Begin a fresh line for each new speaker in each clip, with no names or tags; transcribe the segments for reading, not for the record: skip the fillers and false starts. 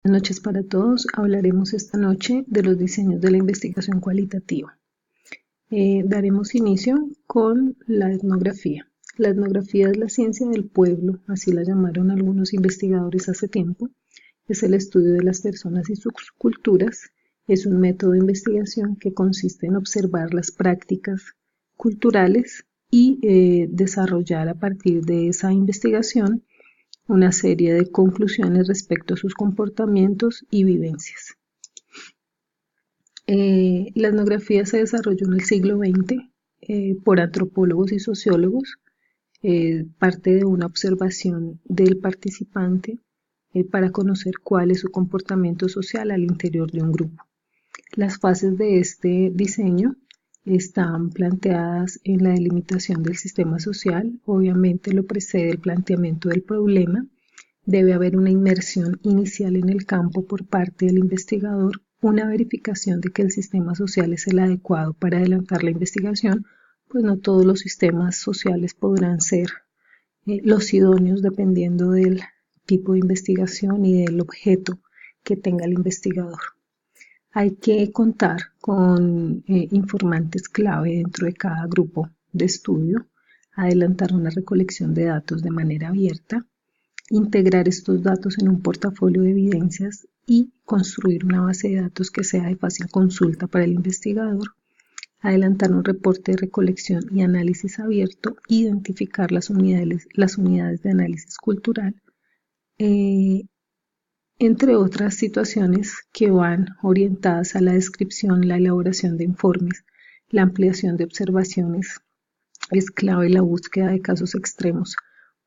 Buenas noches para todos. Hablaremos esta noche de los diseños de la investigación cualitativa. Daremos inicio con la etnografía. La etnografía es la ciencia del pueblo, así la llamaron algunos investigadores hace tiempo. Es el estudio de las personas y sus culturas. Es un método de investigación que consiste en observar las prácticas culturales y desarrollar a partir de esa investigación una serie de conclusiones respecto a sus comportamientos y vivencias. La etnografía se desarrolló en el siglo XX por antropólogos y sociólogos, parte de una observación del participante para conocer cuál es su comportamiento social al interior de un grupo. Las fases de este diseño están planteadas en la delimitación del sistema social. Obviamente lo precede el planteamiento del problema. Debe haber una inmersión inicial en el campo por parte del investigador, una verificación de que el sistema social es el adecuado para adelantar la investigación, pues no todos los sistemas sociales podrán ser los idóneos dependiendo del tipo de investigación y del objeto que tenga el investigador. Hay que contar con informantes clave dentro de cada grupo de estudio, adelantar una recolección de datos de manera abierta, integrar estos datos en un portafolio de evidencias y construir una base de datos que sea de fácil consulta para el investigador, adelantar un reporte de recolección y análisis abierto, identificar las unidades de análisis cultural, entre otras situaciones que van orientadas a la descripción, la elaboración de informes, la ampliación de observaciones. Es clave la búsqueda de casos extremos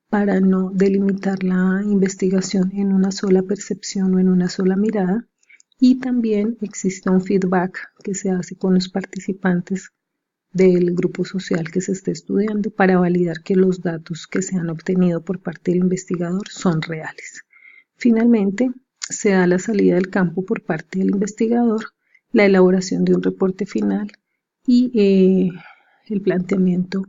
para no delimitar la investigación en una sola percepción o en una sola mirada, y también existe un feedback que se hace con los participantes del grupo social que se esté estudiando para validar que los datos que se han obtenido por parte del investigador son reales. Finalmente, se da la salida del campo por parte del investigador, la elaboración de un reporte final y el planteamiento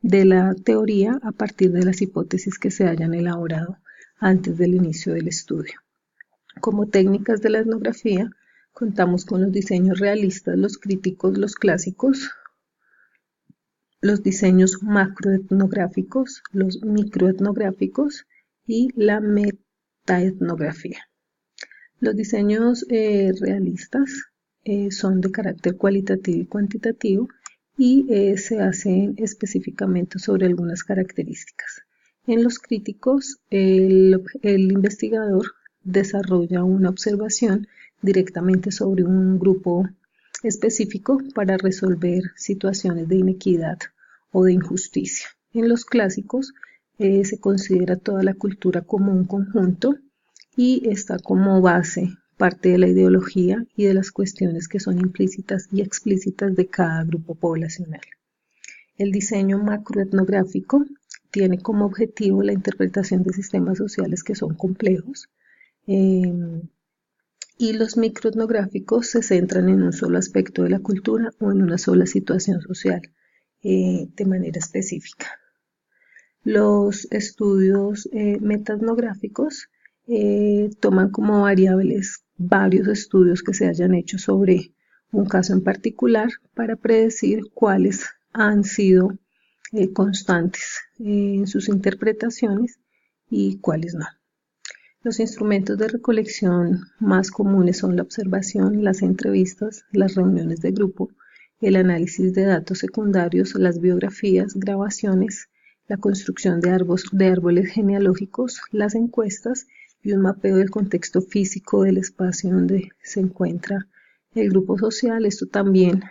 de la teoría a partir de las hipótesis que se hayan elaborado antes del inicio del estudio. Como técnicas de la etnografía, contamos con los diseños realistas, los críticos, los clásicos, los diseños macroetnográficos, los microetnográficos y la metaetnografía. Los diseños realistas son de carácter cualitativo y cuantitativo y se hacen específicamente sobre algunas características. En los críticos, el investigador desarrolla una observación directamente sobre un grupo específico para resolver situaciones de inequidad o de injusticia. En los clásicos se considera toda la cultura como un conjunto y está como base parte de la ideología y de las cuestiones que son implícitas y explícitas de cada grupo poblacional. El diseño macroetnográfico tiene como objetivo la interpretación de sistemas sociales que son complejos, y los microetnográficos se centran en un solo aspecto de la cultura o en una sola situación social de manera específica. Los estudios metaetnográficos toman como variables varios estudios que se hayan hecho sobre un caso en particular para predecir cuáles han sido constantes en sus interpretaciones y cuáles no. Los instrumentos de recolección más comunes son la observación, las entrevistas, las reuniones de grupo, el análisis de datos secundarios, las biografías, grabaciones, la construcción de árboles genealógicos, las encuestas y un mapeo del contexto físico del espacio donde se encuentra el grupo social. Esto también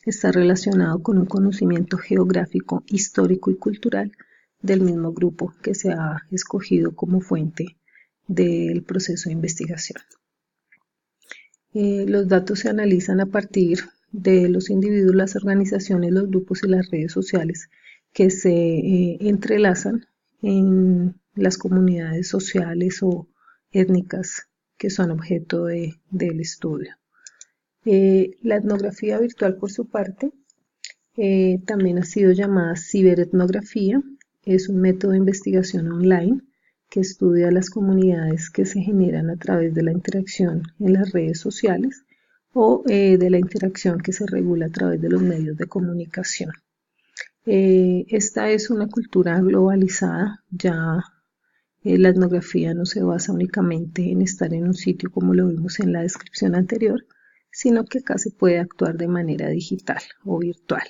está relacionado con un conocimiento geográfico, histórico y cultural del mismo grupo que se ha escogido como fuente del proceso de investigación. Los datos se analizan a partir de los individuos, las organizaciones, los grupos y las redes sociales que se entrelazan en las comunidades sociales o étnicas que son objeto del estudio. La etnografía virtual, por su parte, también ha sido llamada ciberetnografía. Es un método de investigación online que estudia las comunidades que se generan a través de la interacción en las redes sociales o de la interacción que se regula a través de los medios de comunicación. Esta es una cultura globalizada, ya la etnografía no se basa únicamente en estar en un sitio como lo vimos en la descripción anterior, sino que acá se puede actuar de manera digital o virtual.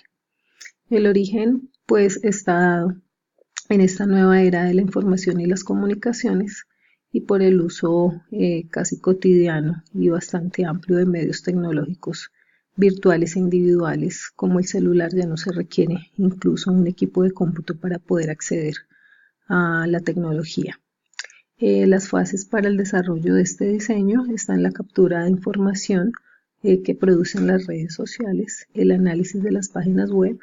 El origen pues está dado en esta nueva era de la información y las comunicaciones y por el uso casi cotidiano y bastante amplio de medios tecnológicos virtuales e individuales, como el celular. Ya no se requiere incluso un equipo de cómputo para poder acceder a la tecnología. Las fases para el desarrollo de este diseño están la captura de información que producen las redes sociales, el análisis de las páginas web,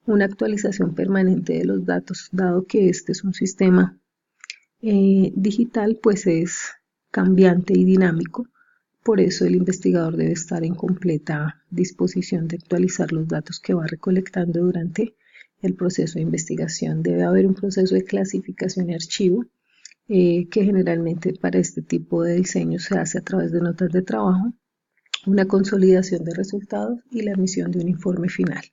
una actualización permanente de los datos, dado que este es un sistema digital, pues es cambiante y dinámico. Por eso el investigador debe estar en completa disposición de actualizar los datos que va recolectando durante el proceso de investigación. Debe haber un proceso de clasificación y archivo que generalmente para este tipo de diseño se hace a través de notas de trabajo, una consolidación de resultados y la emisión de un informe final.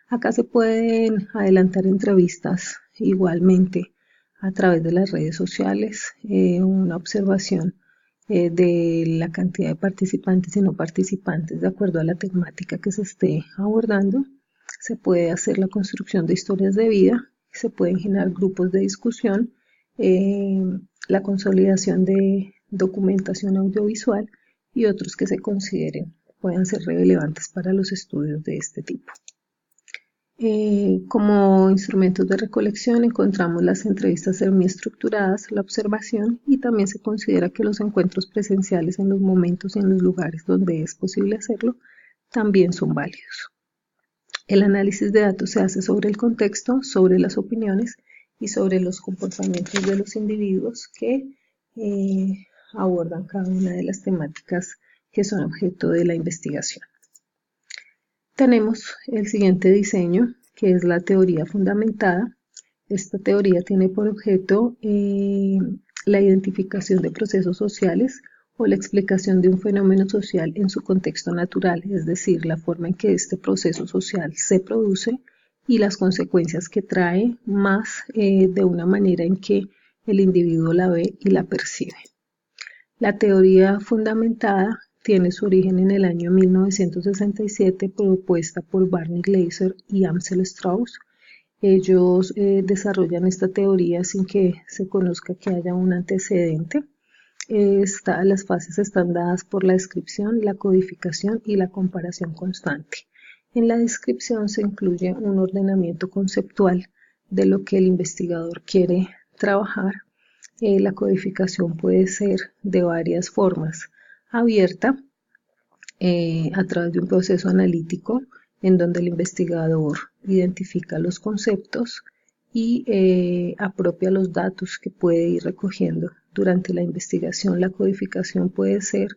Acá se pueden adelantar entrevistas igualmente a través de las redes sociales, una observación de la cantidad de participantes y no participantes de acuerdo a la temática que se esté abordando. Se puede hacer la construcción de historias de vida, se pueden generar grupos de discusión, la consolidación de documentación audiovisual y otros que se consideren puedan ser relevantes para los estudios de este tipo. Como instrumentos de recolección encontramos las entrevistas semiestructuradas, la observación, y también se considera que los encuentros presenciales en los momentos y en los lugares donde es posible hacerlo también son válidos. El análisis de datos se hace sobre el contexto, sobre las opiniones y sobre los comportamientos de los individuos que abordan cada una de las temáticas que son objeto de la investigación. Tenemos el siguiente diseño, que es la teoría fundamentada. Esta teoría tiene por objeto la identificación de procesos sociales o la explicación de un fenómeno social en su contexto natural, es decir, la forma en que este proceso social se produce y las consecuencias que trae, más de una manera en que el individuo la ve y la percibe. La teoría fundamentada tiene su origen en el año 1967, propuesta por Barney Glaser y Amsel Strauss. Ellos desarrollan esta teoría sin que se conozca que haya un antecedente. Las fases están dadas por la descripción, la codificación y la comparación constante. En la descripción se incluye un ordenamiento conceptual de lo que el investigador quiere trabajar. La codificación puede ser de varias formas: abierta, a través de un proceso analítico en donde el investigador identifica los conceptos y apropia los datos que puede ir recogiendo durante la investigación. La codificación puede ser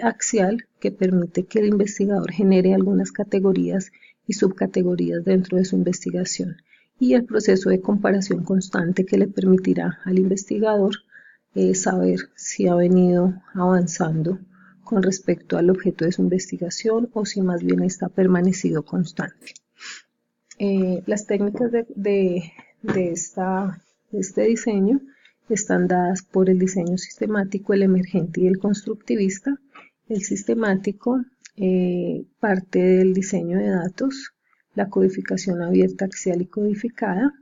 axial, que permite que el investigador genere algunas categorías y subcategorías dentro de su investigación, y el proceso de comparación constante, que le permitirá al investigador saber si ha venido avanzando con respecto al objeto de su investigación o si más bien está permanecido constante. Las técnicas de este diseño están dadas por el diseño sistemático, el emergente y el constructivista. El sistemático parte del diseño de datos, la codificación abierta, axial y codificada.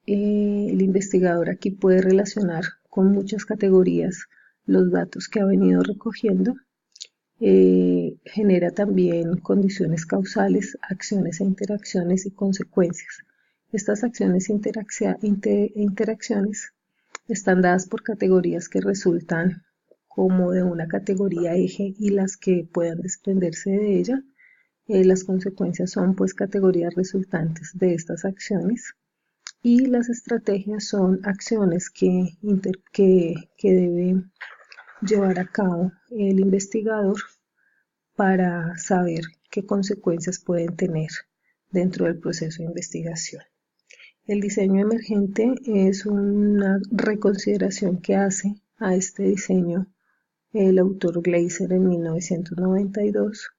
El investigador aquí puede relacionar con muchas categorías los datos que ha venido recogiendo. Genera también condiciones causales, acciones e interacciones y consecuencias. Estas acciones e interacciones están dadas por categorías que resultan como de una categoría eje y las que puedan desprenderse de ella. Las consecuencias son pues categorías resultantes de estas acciones, y las estrategias son acciones que debe llevar a cabo el investigador para saber qué consecuencias pueden tener dentro del proceso de investigación. El diseño emergente es una reconsideración que hace a este diseño el autor Gleiser en 1992,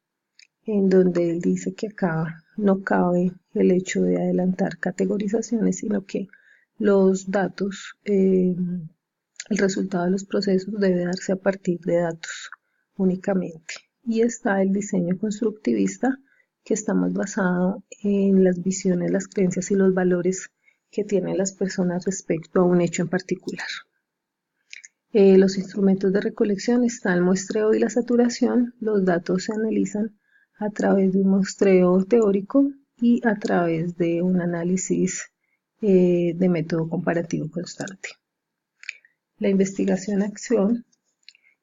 en donde él dice que acá no cabe el hecho de adelantar categorizaciones, sino que los datos, el resultado de los procesos debe darse a partir de datos únicamente. Y está el diseño constructivista, que está más basado en las visiones, las creencias y los valores que tienen las personas respecto a un hecho en particular. Los instrumentos de recolección están el muestreo y la saturación. Los datos se analizan a través de un muestreo teórico y a través de un análisis de método comparativo constante. La investigación-acción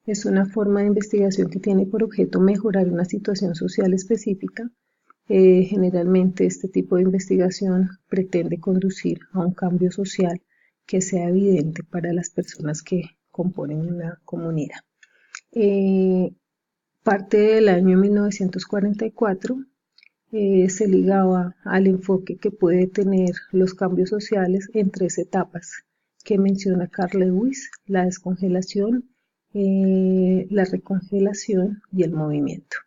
es una forma de investigación que tiene por objeto mejorar una situación social específica. Generalmente este tipo de investigación pretende conducir a un cambio social que sea evidente para las personas que componen una comunidad. Parte del año 1944 se ligaba al enfoque que puede tener los cambios sociales en 3 etapas que menciona Carl Lewis: la descongelación, la recongelación y el movimiento.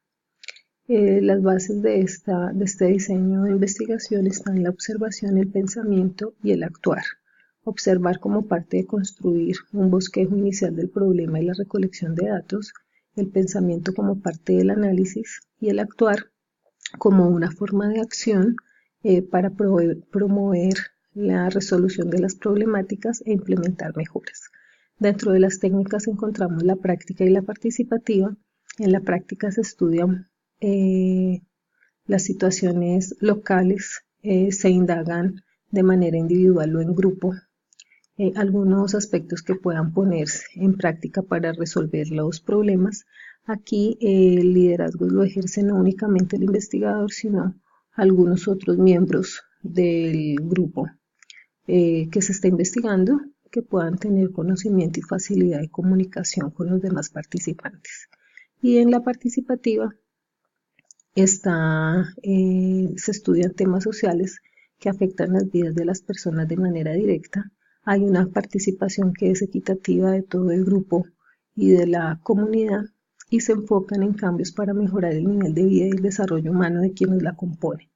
Las bases de este diseño de investigación están en la observación, el pensamiento y el actuar. Observar como parte de construir un bosquejo inicial del problema y la recolección de datos, el pensamiento como parte del análisis y el actuar como una forma de acción para promover la resolución de las problemáticas e implementar mejoras. Dentro de las técnicas encontramos la práctica y la participativa. En la práctica se estudian las situaciones locales, se indagan de manera individual o en grupo algunos aspectos que puedan ponerse en práctica para resolver los problemas. Aquí el liderazgo lo ejerce no únicamente el investigador, sino algunos otros miembros del grupo que se está investigando, que puedan tener conocimiento y facilidad de comunicación con los demás participantes. Y en la participativa se estudian temas sociales que afectan las vidas de las personas de manera directa. Hay una participación que es equitativa de todo el grupo y de la comunidad y se enfocan en cambios para mejorar el nivel de vida y el desarrollo humano de quienes la componen.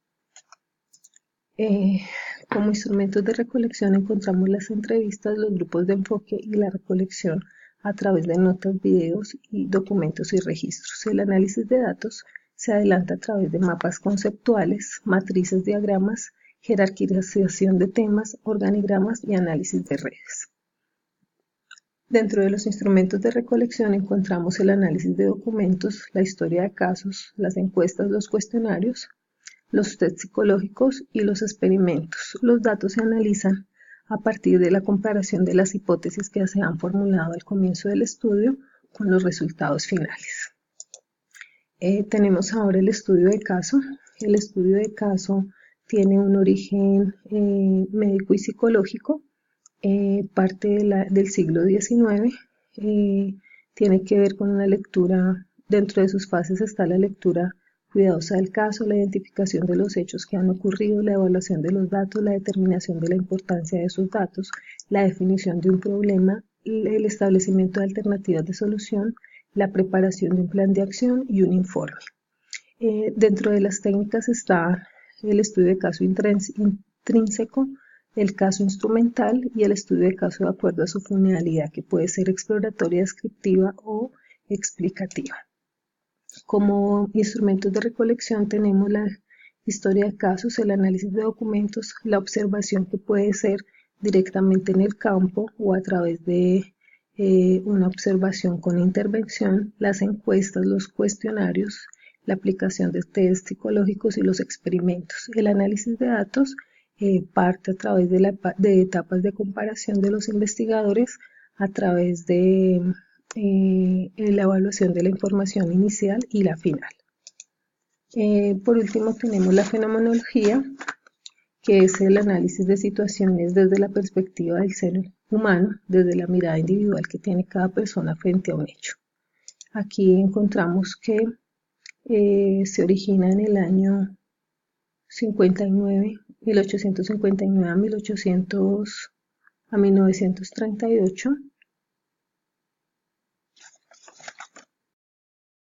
Como instrumentos de recolección encontramos las entrevistas, los grupos de enfoque y la recolección a través de notas, videos y documentos y registros. El análisis de datos se adelanta a través de mapas conceptuales, matrices, diagramas, jerarquización de temas, organigramas y análisis de redes. Dentro de los instrumentos de recolección encontramos el análisis de documentos, la historia de casos, las encuestas, los cuestionarios, los test psicológicos y los experimentos. Los datos se analizan a partir de la comparación de las hipótesis que se han formulado al comienzo del estudio con los resultados finales. Tenemos ahora el estudio de caso. El estudio de caso tiene un origen médico y psicológico, parte del siglo XIX, tiene que ver con una lectura. Dentro de sus fases está la lectura cuidadosa del caso, la identificación de los hechos que han ocurrido, la evaluación de los datos, la determinación de la importancia de esos datos, la definición de un problema, el establecimiento de alternativas de solución, la preparación de un plan de acción y un informe. Dentro de las técnicas está el estudio de caso intrínseco, el caso instrumental y el estudio de caso de acuerdo a su finalidad, que puede ser exploratoria, descriptiva o explicativa. Como instrumentos de recolección tenemos la historia de casos, el análisis de documentos, la observación que puede ser directamente en el campo o a través de una observación con intervención, las encuestas, los cuestionarios, la aplicación de test psicológicos y los experimentos. El análisis de datos parte a través de etapas de comparación de los investigadores a través de la evaluación de la información inicial y la final. Por último tenemos la fenomenología, que es el análisis de situaciones desde la perspectiva del ser humano, desde la mirada individual que tiene cada persona frente a un hecho. Aquí encontramos que se origina en el año 59 1859 a 1938,